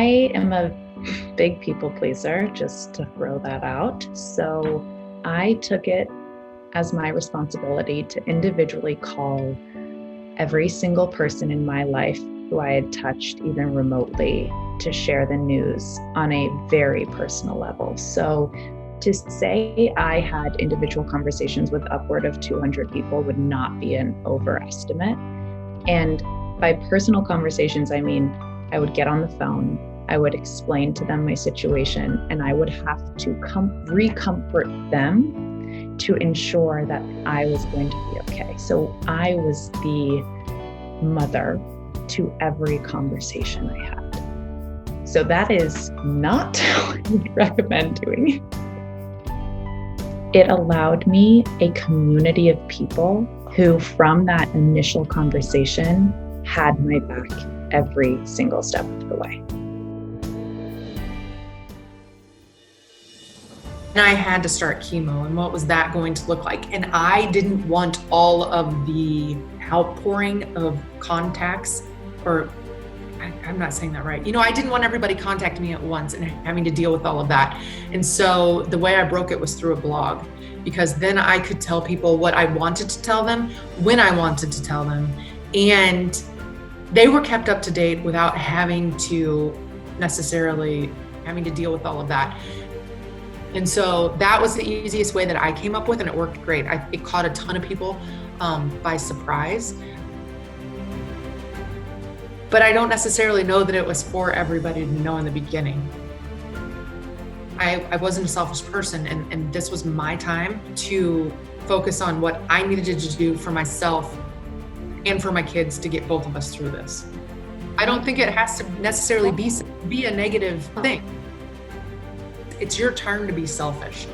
I am a big people pleaser, just to throw that out. So I took it as my responsibility to individually call every single person in my life who I had touched, even remotely, to share the news on a very personal level. So to say I had individual conversations with upward of 200 people would not be an overestimate. And by personal conversations, I mean, I would get on the phone, I would explain to them my situation, and I would have to re-comfort them to ensure that I was going to be okay. So I was the mother to every conversation I had. So that is not what I would recommend doing. It allowed me a community of people who, from that initial conversation, had my back every single step of the way. And I had to start chemo, and what was that going to look like? And I didn't want all of the outpouring of contacts, or I'm not saying that right. I didn't want everybody contacting me at once and having to deal with all of that. And so the way I broke it was through a blog, because then I could tell people what I wanted to tell them, when I wanted to tell them, and they were kept up to date without having to necessarily having to deal with all of that. And so that was the easiest way that I came up with, and it worked great. It caught a ton of people by surprise. But I don't necessarily know that it was for everybody to know in the beginning. I wasn't a selfish person, and this was my time to focus on what I needed to do for myself and for my kids to get both of us through this. I don't think it has to necessarily be a negative thing. It's your turn to be selfish.